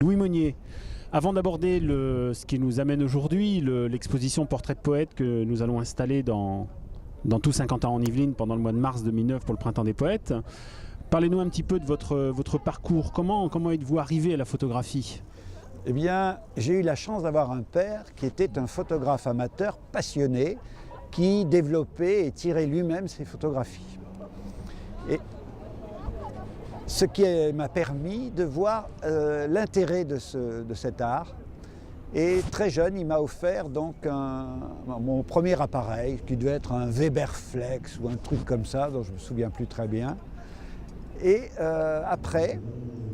Louis Monnier, avant d'aborder ce qui nous amène aujourd'hui, l'exposition Portrait de poète que nous allons installer dans tout Saint-Quentin en Yvelines pendant le mois de mars 2009 pour le Printemps des Poètes, parlez-nous un petit peu de votre parcours. Comment êtes-vous arrivé à la photographie? Eh bien, j'ai eu la chance d'avoir un père qui était un photographe amateur passionné, qui développait et tirait lui-même ses photographies. Et ce qui m'a permis de voir l'intérêt de cet art. Et très jeune, il m'a offert donc mon premier appareil, qui devait être un Weberflex ou un truc comme ça, dont je ne me souviens plus très bien. Et après,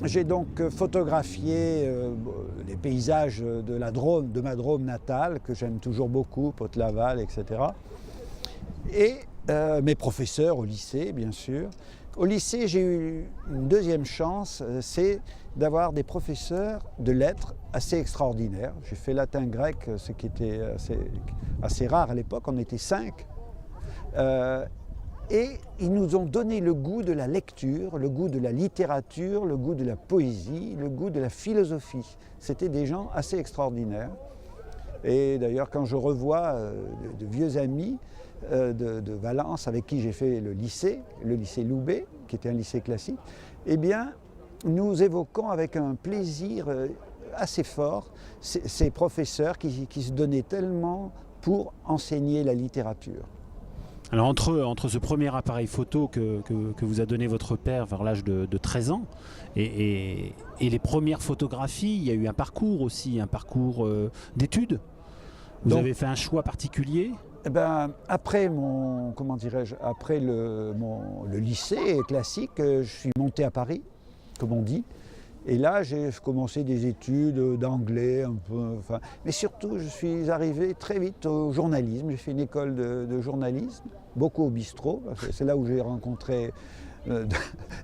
j'ai donc photographié les paysages de ma Drôme natale, que j'aime toujours beaucoup, Port-Laval, etc. Et mes professeurs au lycée, bien sûr. Au lycée, j'ai eu une deuxième chance, c'est d'avoir des professeurs de lettres assez extraordinaires. J'ai fait latin-grec, ce qui était assez rare à l'époque, on était 5. Et ils nous ont donné le goût de la lecture, le goût de la littérature, le goût de la poésie, le goût de la philosophie. C'était des gens assez extraordinaires. Et d'ailleurs, quand je revois de vieux amis de Valence avec qui j'ai fait le lycée Loubet, qui était un lycée classique, eh bien, nous évoquons avec un plaisir assez fort ces professeurs qui se donnaient tellement pour enseigner la littérature. Alors entre ce premier appareil photo que vous a donné votre père vers l'âge de 13 ans et les premières photographies, il y a eu un parcours aussi, un parcours d'études. Vous avez fait un choix particulier? Eh ben, après le lycée classique, je suis monté à Paris, comme on dit. Et là, j'ai commencé des études d'anglais, un peu, enfin, mais surtout, je suis arrivé très vite au journalisme. J'ai fait une école de journalisme, beaucoup au bistrot. C'est là où j'ai rencontré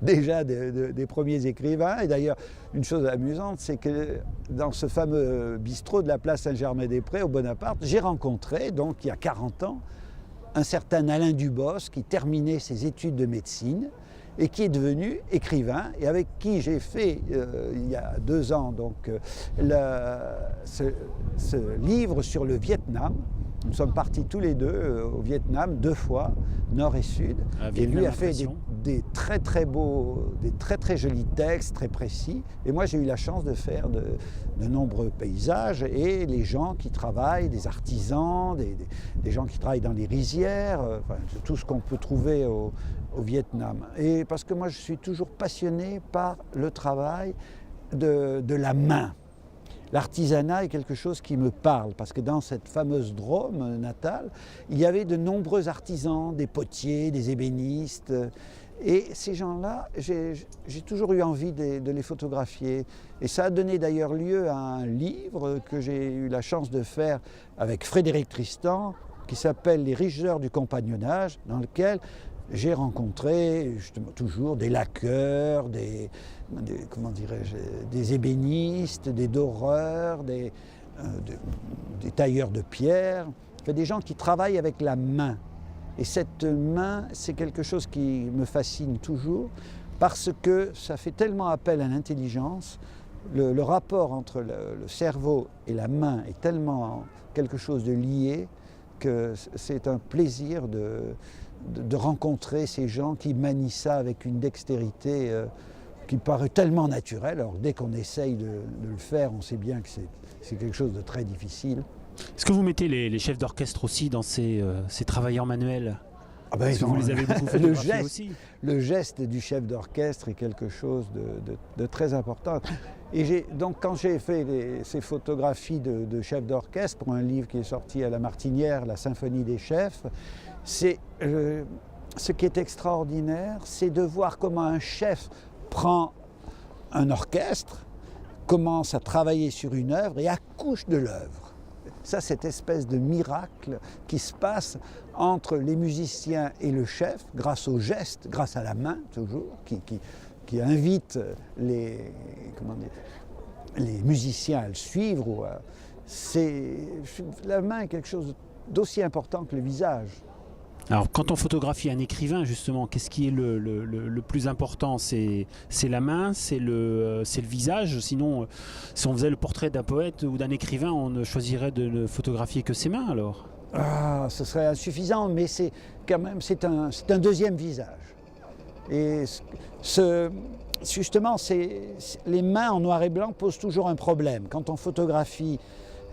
déjà des premiers écrivains. Et d'ailleurs, une chose amusante, c'est que dans ce fameux bistrot de la place Saint-Germain-des-Prés, au Bonaparte, j'ai rencontré, donc il y a 40 ans, un certain Alain Dubos qui terminait ses études de médecine et qui est devenu écrivain, et avec qui j'ai fait, il y a 2 ans, donc, ce livre sur le Vietnam. Nous sommes partis tous les deux au Vietnam 2 fois, nord et sud, et lui a fait des très très beaux, des très très jolis textes, très précis, et moi j'ai eu la chance de faire de nombreux paysages, et les gens qui travaillent, des artisans, des gens qui travaillent dans les rizières, enfin, tout ce qu'on peut trouver au Vietnam. Et parce que moi je suis toujours passionné par le travail de la main. L'artisanat est quelque chose qui me parle, parce que dans cette fameuse Drôme natale, il y avait de nombreux artisans, des potiers, des ébénistes. Et ces gens-là, j'ai toujours eu envie de les photographier. Et ça a donné d'ailleurs lieu à un livre que j'ai eu la chance de faire avec Frédéric Tristan, qui s'appelle « Les richeurs du compagnonnage », dans lequel j'ai rencontré justement toujours des laqueurs, des ébénistes, des doreurs, des tailleurs de pierre, des gens qui travaillent avec la main. Et cette main, c'est quelque chose qui me fascine toujours, parce que ça fait tellement appel à l'intelligence. Le rapport entre le cerveau et la main est tellement quelque chose de lié que c'est un plaisir de rencontrer ces gens qui manient ça avec une dextérité qui paraît tellement naturelle. Alors dès qu'on essaye de le faire, on sait bien que c'est quelque chose de très difficile. Est-ce que vous mettez les chefs d'orchestre aussi dans ces travailleurs manuels? Ah ben, vous les avez beaucoup photographiés aussi. Le geste du chef d'orchestre est quelque chose de très important. Et donc quand j'ai fait ces photographies de chefs d'orchestre pour un livre qui est sorti à La Martinière, La Symphonie des chefs, ce qui est extraordinaire, c'est de voir comment un chef prend un orchestre, commence à travailler sur une œuvre et accouche de l'œuvre. Ça, cette espèce de miracle qui se passe entre les musiciens et le chef, grâce au geste, grâce à la main toujours, qui invite les musiciens à le suivre. La main est quelque chose d'aussi important que le visage. Alors quand on photographie un écrivain justement, qu'est-ce qui est le plus important? C'est la main, c'est le visage. Sinon, si on faisait le portrait d'un poète ou d'un écrivain, on ne choisirait de ne photographier que ses mains alors? Ah, ce serait insuffisant, mais c'est quand même c'est un deuxième visage. Et justement, les mains en noir et blanc posent toujours un problème. Quand on photographie,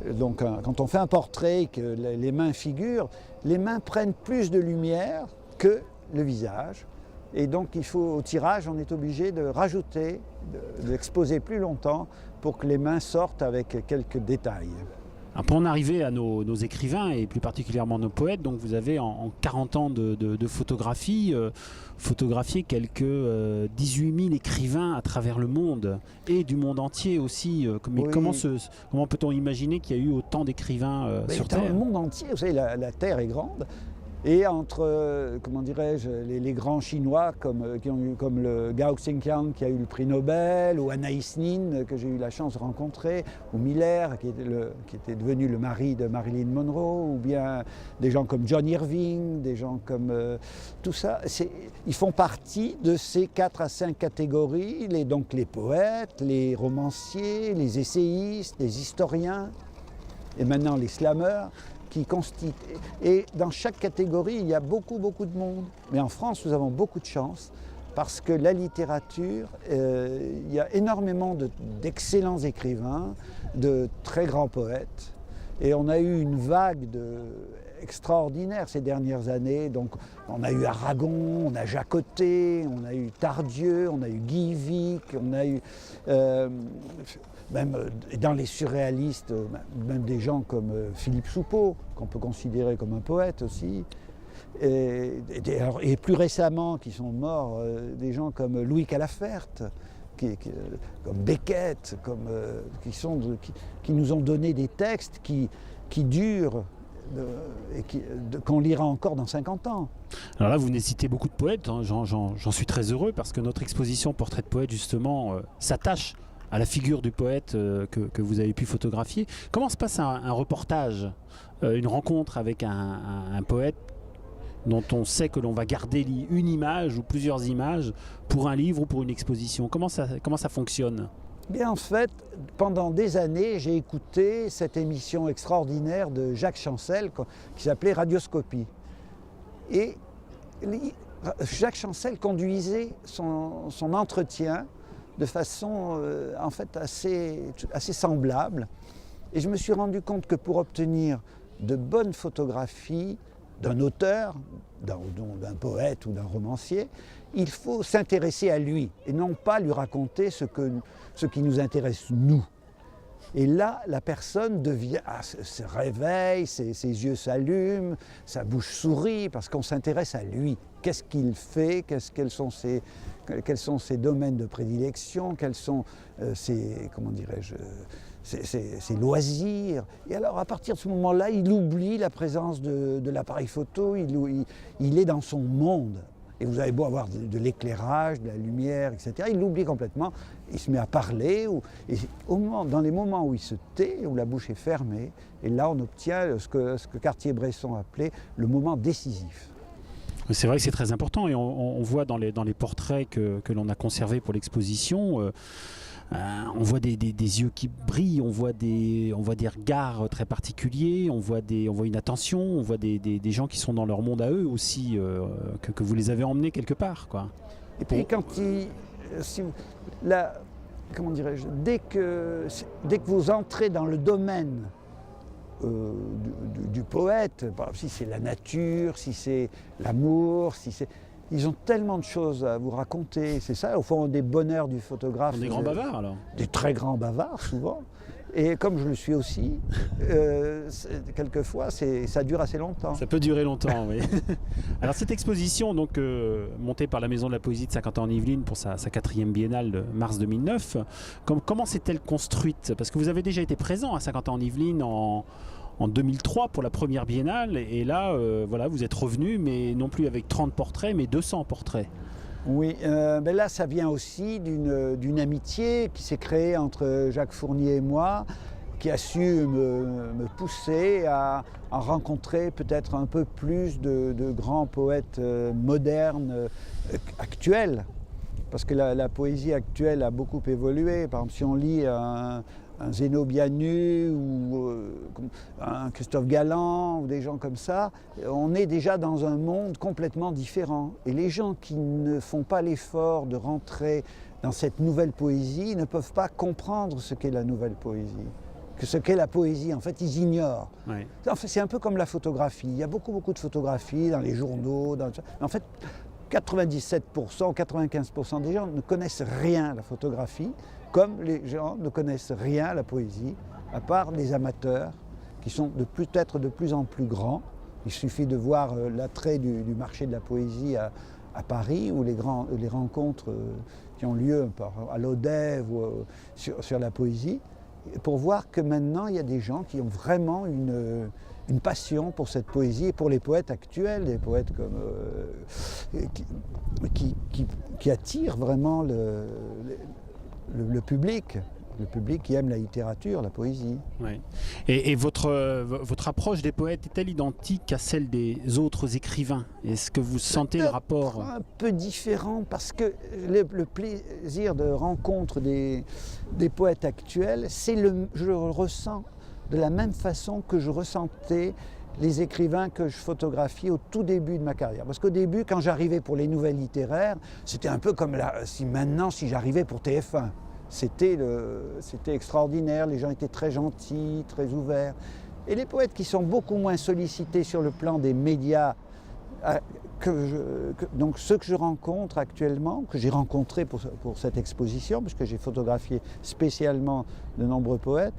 donc quand on fait un portrait et que les mains figurent, les mains prennent plus de lumière que le visage. Et donc au tirage, on est obligé de rajouter, de l'exposer plus longtemps pour que les mains sortent avec quelques détails. Alors pour en arriver à nos écrivains et plus particulièrement nos poètes, donc vous avez en 40 ans de photographie photographié quelques 18 000 écrivains à travers le monde et du monde entier aussi. Mais oui. Comment peut-on imaginer qu'il y a eu autant d'écrivains sur Terre? Dans le monde entier, vous savez, la Terre est grande. Et entre, comment dirais-je, les grands Chinois comme le Gao Xingqiang qui a eu le prix Nobel, ou Anaïs Nin que j'ai eu la chance de rencontrer, ou Miller qui était devenu le mari de Marilyn Monroe, ou bien des gens comme John Irving, des gens comme tout ça, ils font partie de ces 4 à 5 catégories, donc les poètes, les romanciers, les essayistes, les historiens, et maintenant les slameurs. Qui constituent. Et dans chaque catégorie, il y a beaucoup de monde. Mais en France, nous avons beaucoup de chance parce que la littérature, il y a énormément d'excellents écrivains, de très grands poètes. Et on a eu une vague extraordinaire ces dernières années. Donc, on a eu Aragon, on a Jacotet, on a eu Tardieu, on a eu Guy Vic, on a eu... même dans les surréalistes, même des gens comme Philippe Soupeau, qu'on peut considérer comme un poète aussi, et plus récemment, qui sont morts, des gens comme Louis Calafert, comme Beckett, qui nous ont donné des textes qui durent, et qu'on lira encore dans 50 ans. Alors là, vous venez citer beaucoup de poètes, hein. J'en suis très heureux parce que notre exposition Portrait de poète, justement, s'attache à la figure du poète que vous avez pu photographier. Comment se passe un reportage, une rencontre avec un poète dont on sait que l'on va garder une image ou plusieurs images pour un livre ou pour une exposition? Comment ça fonctionne? Bien, en fait, pendant des années, j'ai écouté cette émission extraordinaire de Jacques Chancel qui s'appelait Radioscopie. Et Jacques Chancel conduisait son entretien de façon en fait assez semblable. Et je me suis rendu compte que pour obtenir de bonnes photographies d'un auteur, d'un poète ou d'un romancier, il faut s'intéresser à lui et non pas lui raconter ce qui nous intéresse nous. Et là, la personne se réveille, ses yeux s'allument, sa bouche sourit parce qu'on s'intéresse à lui. Qu'est-ce qu'il fait? Quels sont ses domaines de prédilection? Quels sont ses loisirs? Et alors, à partir de ce moment-là, il oublie la présence de l'appareil photo, il est dans son monde. Et vous avez beau avoir de l'éclairage, de la lumière, etc., il l'oublie complètement, il se met à parler, et dans les moments où il se tait, où la bouche est fermée, et là on obtient ce que Cartier-Bresson appelait le moment décisif. C'est vrai que c'est très important, et on voit dans les portraits que l'on a conservés pour l'exposition, on voit des yeux qui brillent, on voit des regards très particuliers, on voit une attention, on voit des gens qui sont dans leur monde à eux aussi, que vous les avez emmenés quelque part, quoi. Et puis comment dirais-je, dès que vous entrez dans le domaine du poète, si c'est la nature, si c'est l'amour, ils ont tellement de choses à vous raconter. C'est ça, au fond, des bonheurs du photographe. Des grands bavards, alors? Des très grands bavards, souvent. Et comme je le suis aussi, quelquefois, ça dure assez longtemps. Ça peut durer longtemps, oui. Alors, cette exposition, donc, montée par la Maison de la Poésie de Saint-Quentin-en-Yvelines pour sa 4e biennale de mars 2009, comment s'est-elle construite? Parce que vous avez déjà été présent à Saint-Quentin-en-Yvelines en 2003 pour la première biennale, et là, voilà, vous êtes revenu, mais non plus avec 30 portraits, mais 200 portraits. Oui, mais là, ça vient aussi d'une amitié qui s'est créée entre Jacques Fournier et moi, qui a su me pousser à rencontrer peut-être un peu plus de grands poètes modernes, actuels. Parce que la poésie actuelle a beaucoup évolué. Par exemple, si on lit un Zénobianu ou un Christophe Galland ou des gens comme ça, on est déjà dans un monde complètement différent. Et les gens qui ne font pas l'effort de rentrer dans cette nouvelle poésie ne peuvent pas comprendre ce qu'est la nouvelle poésie. Que ce qu'est la poésie, en fait, ils ignorent. Oui. En fait, c'est un peu comme la photographie. Il y a beaucoup de photographies dans les journaux. Mais en fait, 97%, 95% des gens ne connaissent rien à la photographie, comme les gens ne connaissent rien à la poésie, à part les amateurs, qui sont peut-être de plus en plus grands. Il suffit de voir l'attrait du marché de la poésie à Paris, ou les rencontres qui ont lieu à l'Odève ou sur la poésie, pour voir que maintenant, il y a des gens qui ont vraiment une passion pour cette poésie et pour les poètes actuels, des poètes qui attirent vraiment le public qui aime la littérature, la poésie. Ouais. Et votre approche des poètes est-elle identique à celle des autres écrivains? Est-ce que vous sentez le rapport un peu différent, parce que le plaisir de rencontre des poètes actuels, je le ressens de la même façon que je ressentais les écrivains que je photographiais au tout début de ma carrière. Parce qu'au début, quand j'arrivais pour les nouvelles littéraires, c'était un peu comme si j'arrivais pour TF1. C'était extraordinaire, les gens étaient très gentils, très ouverts. Et les poètes qui sont beaucoup moins sollicités sur le plan des médias, donc ceux que je rencontre actuellement, que j'ai rencontrés pour cette exposition, puisque j'ai photographié spécialement de nombreux poètes,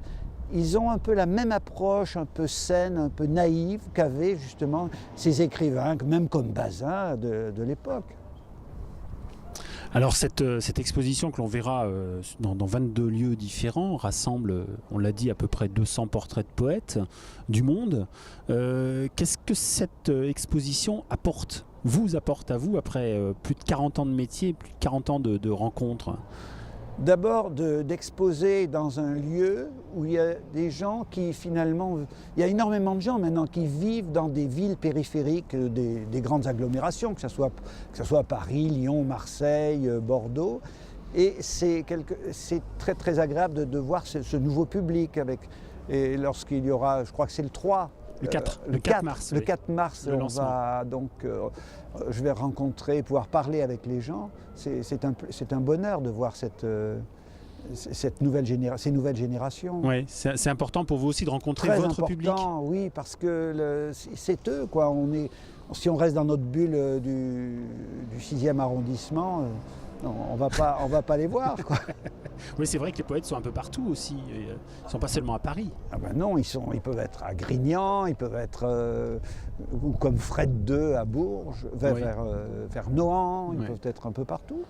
ils ont un peu la même approche, un peu saine, un peu naïve qu'avaient justement ces écrivains, même comme Bazin de l'époque. Alors cette exposition que l'on verra dans 22 lieux différents rassemble, on l'a dit, à peu près 200 portraits de poètes du monde. Qu'est-ce que cette exposition vous apporte à vous après plus de 40 ans de métier, plus de 40 ans de rencontres? D'abord d'exposer dans un lieu où il y a des gens qui finalement... Il y a énormément de gens maintenant qui vivent dans des villes périphériques des grandes agglomérations, que ce soit Paris, Lyon, Marseille, Bordeaux. Et c'est très très agréable de voir ce nouveau public. Et lorsqu'il y aura, je crois que c'est le 3, le 4 mars. Le 4 mars, je vais rencontrer, pouvoir parler avec les gens. C'est un bonheur de voir ces nouvelles générations. Oui, c'est important pour vous aussi de rencontrer votre public. Oui, parce que c'est eux, quoi. Si on reste dans notre bulle du 6e arrondissement, on va pas les voir, quoi. Oui, c'est vrai que les poètes sont un peu partout aussi. Ils ne sont pas seulement à Paris. Ah ben non, ils peuvent être à Grignan, ils peuvent être ou comme Fred II à Bourges, vers Nohant, ils peuvent être un peu partout.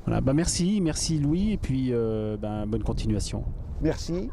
Voilà, merci Louis, et puis bonne continuation. Merci.